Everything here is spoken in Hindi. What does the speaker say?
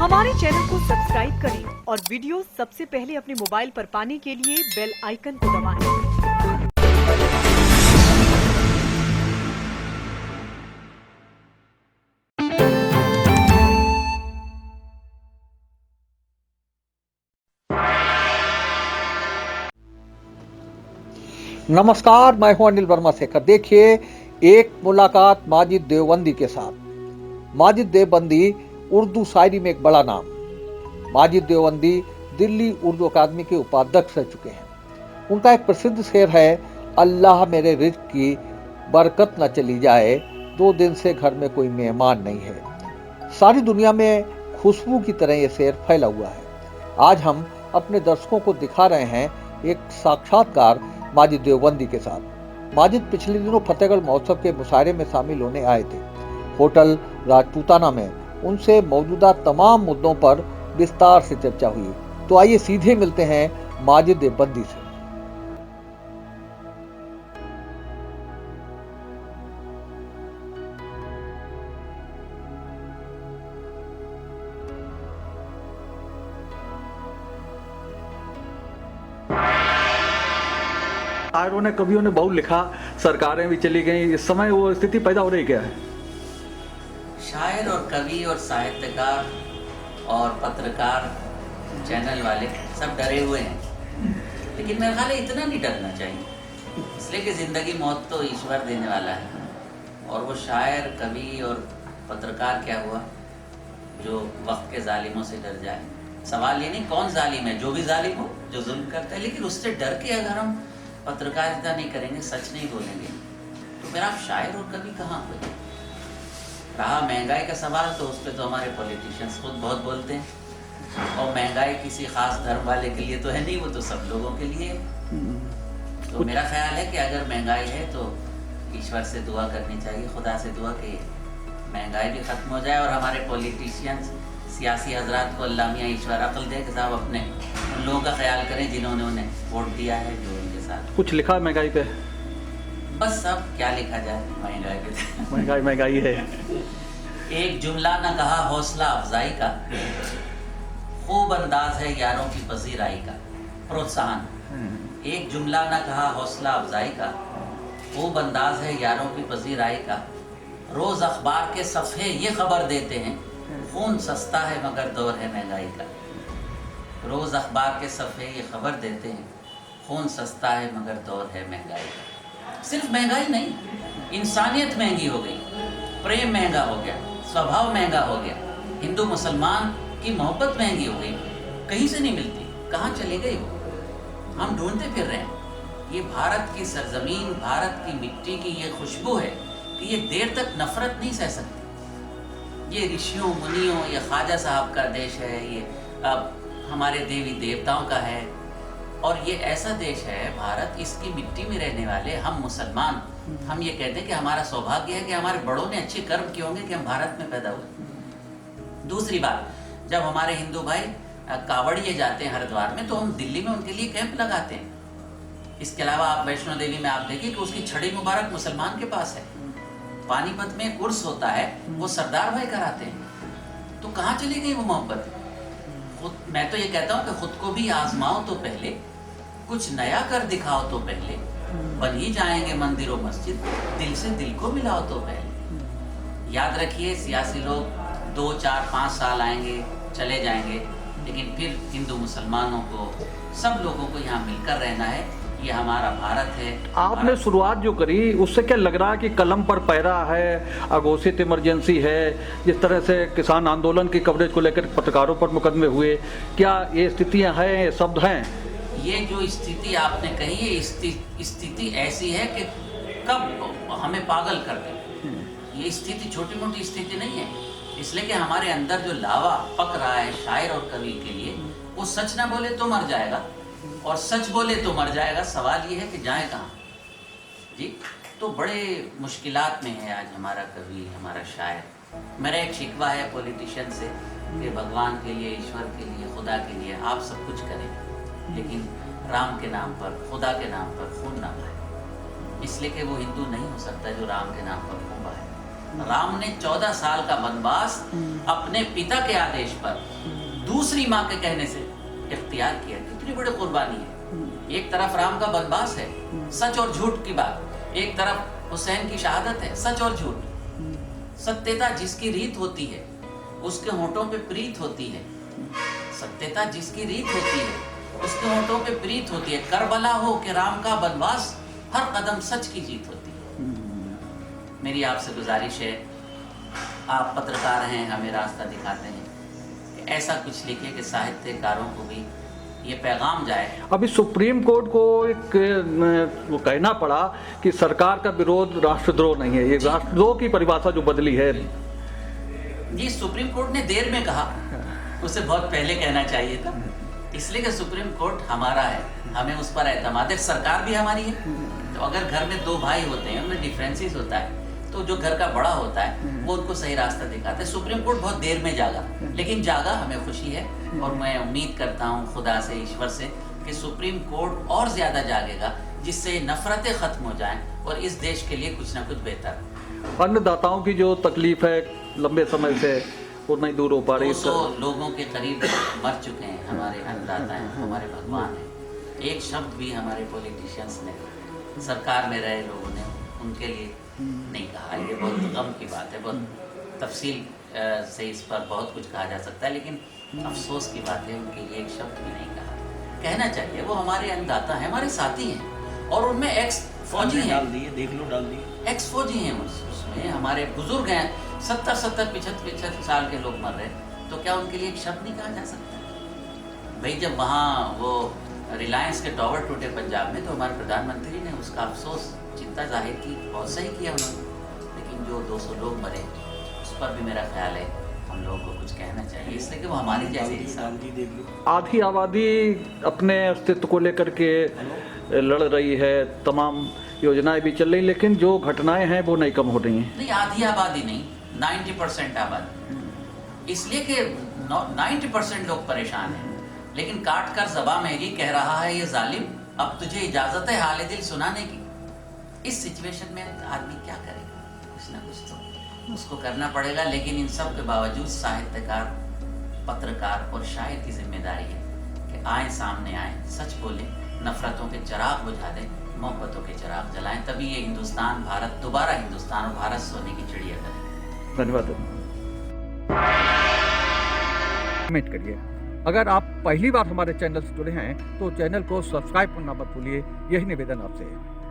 हमारे चैनल को सब्सक्राइब करें और वीडियो सबसे पहले अपने मोबाइल पर पाने के लिए बेल आइकन को दबाएं। नमस्कार, मैं हूं अनिल वर्मा शेखर। देखिए, एक मुलाकात माजिद देवबंदी के साथ। माजिद देवबंदी उर्दू शायरी में एक बड़ा नाम। माजिद देवबंदी दिल्ली उर्दू अकादमी के उपाध्यक्ष रह चुके हैं। उनका एक प्रसिद्ध शेर है, अल्लाह मेरे रिज़्क़ की बरकत न चली जाए, 2 दिन से घर में कोई मेहमान नहीं है। सारी दुनिया में खुशबू की तरह ये शेर फैला हुआ है। आज हम अपने दर्शकों को दिखा रहे हैं एक साक्षात्कार माजिद देवबंदी के साथ। माजिद पिछले दिनों फतेहगढ़ महोत्सव के मुशायरे में शामिल होने आए थे। होटल राजपूताना में उनसे मौजूदा तमाम मुद्दों पर विस्तार से चर्चा हुई। तो आइए सीधे मिलते हैं माजिद देवबंदी से। शायरों ने, कवियों ने बहुत लिखा, सरकारें भी चली गई। इस समय वो स्थिति पैदा हो रही क्या है? शायर और कवि और साहित्यकार और पत्रकार, चैनल वाले सब डरे हुए हैं, लेकिन मेरा ख्याल है इतना नहीं डरना चाहिए, इसलिए कि ज़िंदगी मौत तो ईश्वर देने वाला है। और वो शायर, कवि और पत्रकार क्या हुआ जो वक्त के जालिमों से डर जाए? सवाल ये नहीं कौन जालिम है, जो भी जालिम हो, जो जुल्म करता है, लेकिन उससे डर के अगर हम पत्रकारिता नहीं करेंगे, सच नहीं बोलेंगे, तो फिर आप शायर और कवि कहाँ हुए? रहा महंगाई का सवाल, तो उस पर तो हमारे पॉलिटिशियंस खुद बहुत बोलते हैं, और महंगाई किसी खास धर्म वाले के लिए तो है नहीं, वो तो सब लोगों के लिए है। तो मेरा ख्याल है कि अगर महंगाई है तो ईश्वर से दुआ करनी चाहिए, खुदा से दुआ कि महंगाई भी ख़त्म हो जाए, और हमारे पॉलिटिशियंस, सियासी हजरात को अल्लाह मियां ईश्वर अक्ल दे कि साहब अपने उन लोगों का ख्याल करें जिन्होंने उन्हें वोट दिया है, जो उनके साथ। कुछ लिखा महंगाई पे? बस अब क्या लिखा जाए महंगाई पे। महंगाई है। एक जुमला न कहा हौसला अफजाई का, खूब अंदाज है यारों की पजीराई का। प्रोत्साहन। एक जुमला न कहा हौसला अफजाई का, खूब अंदाज है यारों की पजीराई का। रोज अखबार के सफ़े ये खबर देते हैं, खून सस्ता है मगर दौर है महंगाई का। रोज अखबार के सफ़े ये खबर देते हैं, खून सस्ता है मगर दौर है महंगाई का। सिर्फ महंगाई नहीं, इंसानियत महंगी हो गई, प्रेम महंगा हो गया, स्वभाव महंगा हो गया, हिंदू मुसलमान की मोहब्बत महंगी हो गई, कहीं से नहीं मिलती, कहाँ चली गई वो? हम ढूंढते फिर रहे हैं। ये भारत की सरजमीन, भारत की मिट्टी की ये खुशबू है कि ये देर तक नफरत नहीं सह सकती। ये ऋषियों मुनियों, ये ख्वाजा साहब का देश है, ये अब हमारे देवी देवताओं का है, और ये ऐसा देश है भारत, इसकी मिट्टी में रहने वाले हम मुसलमान, हम ये कहते हैं कि हमारा सौभाग्य है कि हमारे बड़ों ने अच्छे कर्म किए होंगे कि हम भारत में पैदा हुए। दूसरी बात, जब हमारे हिंदू भाई कावड़िए जाते हैं हरिद्वार में, तो हम दिल्ली में उनके लिए कैंप लगाते हैं। इसके अलावा आप वैष्णो देवी में आप देखिए कि उसकी छड़ी मुबारक मुसलमान के पास है। पानीपत में उर्स होता है, वो सरदार भाई कराते हैं। तो कहाँ चली गई वो मोहब्बत? मैं तो ये कहता हूँ कि खुद को भी आजमाओ तो पहले, कुछ नया कर दिखाओ तो पहले, बन ही जाएंगे मंदिर और मस्जिद, दिल से दिल को मिलाओ तो पहले। याद रखिए, सियासी लोग 2, 4, 5 साल आएंगे, चले जाएंगे, लेकिन फिर हिंदू मुसलमानों को, सब लोगों को यहाँ मिलकर रहना है। ये हमारा भारत है। आपने शुरुआत जो करी, उससे क्या लग रहा है कि कलम पर पैरा है, अघोषित इमरजेंसी है? जिस तरह से किसान आंदोलन की कवरेज को लेकर पत्रकारों पर मुकदमे हुए, क्या ये स्थितियां हैं, ये शब्द हैं? ये जो स्थिति आपने कही है, स्थिति ऐसी है कि कब हमें पागल कर दे। ये स्थिति छोटी मोटी स्थिति नहीं है, इसलिए कि हमारे अंदर जो लावा पक रहा है शायर और कवि के लिए, वो सच ना बोले तो मर जाएगा, और सच बोले तो मर जाएगा। सवाल ये है कि जाए कहाँ जी? तो बड़े मुश्किलात में है आज हमारा कवि, हमारा शायर। मेरा एक शिकवा है पॉलिटिशियन से कि भगवान के लिए, ईश्वर के लिए, खुदा के लिए आप सब कुछ करें, लेकिन राम के नाम पर, खुदा के नाम पर खून ना बहाए, इसलिए कि वो हिंदू नहीं हो सकता जो राम के नाम पर खून बहाए। राम ने 14 साल का वनवास अपने पिता के आदेश पर दूसरी माँ के कहने से इख्तियार किया। कितनी बड़ी कुर्बानी है। एक तरफ राम का वनवास है, सच और झूठ की बात, एक तरफ हुसैन की शहादत है, सच और झूठ। सत्यता जिसकी रीत होती है उसके होंठों पे प्रीत होती है। सत्यता जिसकी रीत होती है उसके होंठों पे प्रीत होती है। करबला हो कि राम का वनवास, हर कदम सच की जीत होती है। मेरी आपसे गुजारिश है, आप पत्रकार हैं, हमें रास्ता दिखाते हैं, कि ऐसा कुछ लिखिए कि साहित्यकारों को भी ये पैगाम जाए। अभी सुप्रीम कोर्ट को एक वो कहना पड़ा कि सरकार का विरोध राष्ट्रद्रोह नहीं है। ये राष्ट्रद्रोह की परिभाषा जो बदली है, जी सुप्रीम कोर्ट ने देर में कहा, उसे बहुत पहले कहना चाहिए था। इसलिए कि सुप्रीम कोर्ट हमारा है, हमें उस पर एतमाद है। सरकार भी हमारी है। तो अगर घर में दो भाई होते हैं, उनमें डिफरेंसेस होता है, तो जो घर का बड़ा होता है वो उनको सही रास्ता दिखाता है। सुप्रीम कोर्ट बहुत देर में जागा, लेकिन जागा, हमें खुशी है। और मैं उम्मीद करता हूँ खुदा से, ईश्वर से, कि सुप्रीम कोर्ट और ज़्यादा जागेगा, जिससे नफरतें ख़त्म हो जाएं और इस देश के लिए कुछ ना कुछ बेहतर। अन्नदाताओं की जो तकलीफ है लंबे समय से वो नहीं दूर हो पा रही। 200 लोगों के करीब मर चुके हैं हमारे अन्नदाता हैं, हमारे भगवान हैं। एक शब्द भी हमारे पॉलिटिशियंस ने, सरकार में रहे लोगों ने उनके लिए नहीं कहा। ये बहुत गम की बात है। बहुत तफसील से इस पर बहुत कुछ कहा जा सकता है, लेकिन अफसोस की बात है उनके लिए एक शब्द भी नहीं कहा। कहना चाहिए, वो हमारे अन्नदाता हैं, हमारे साथी हैं, और उनमें एक्स फौजी हैं, डाल दिए, देख लो, डाल दिए। एक्स फौजी हैं, उसमें हमारे बुजुर्ग हैं, 70-70, 75 साल के लोग मर रहे हैं, तो क्या उनके लिए एक शब्द नहीं कहा जा सकता? भाई जब वहाँ वो रिलायंस के टावर टूटे पंजाब में, तो हमारे प्रधानमंत्री ने उसका अफसोस, चिंता जाहिर की, बहुत सही किया उन्होंने। लेकिन जो 200 लोग मरे, उस पर भी मेरा ख्याल है हम लोगों को कुछ कहना चाहिए, इसलिए कि वो हमारी जैसी इंसान। आधी आबादी अपने अस्तित्व को लेकर के लड़ रही है, तमाम योजनाएं भी चल रही, लेकिन जो घटनाएं हैं वो नहीं कम हो रही हैं। नहीं, आधी आबादी नहीं, 90% आबादी। इसलिए कि 90% लोग परेशान हैं, लेकिन काट कर ज़बां में ही कह रहा है ये जालिम, अब तुझे इजाज़त है हाल दिल सुनाने की। इस सिचुएशन में आदमी क्या करेगा? कुछ ना कुछ तो उसको करना पड़ेगा। लेकिन इन सब के बावजूद साहित्यकार, पत्रकार और शायर की जिम्मेदारी है कि आए, सामने आए, सच बोलें, नफरतों के चिराग बुझा दें, मोहब्बतों के चिराग जलाएं। तभी ये हिंदुस्तान, भारत दोबारा हिंदुस्तान और भारत सोने की चिड़िया करें। धन्यवाद। कमेंट करिए। अगर आप पहली बार हमारे चैनल से जुड़े हैं तो चैनल को सब्सक्राइब करना मत भूलिए। यही निवेदन आपसे है।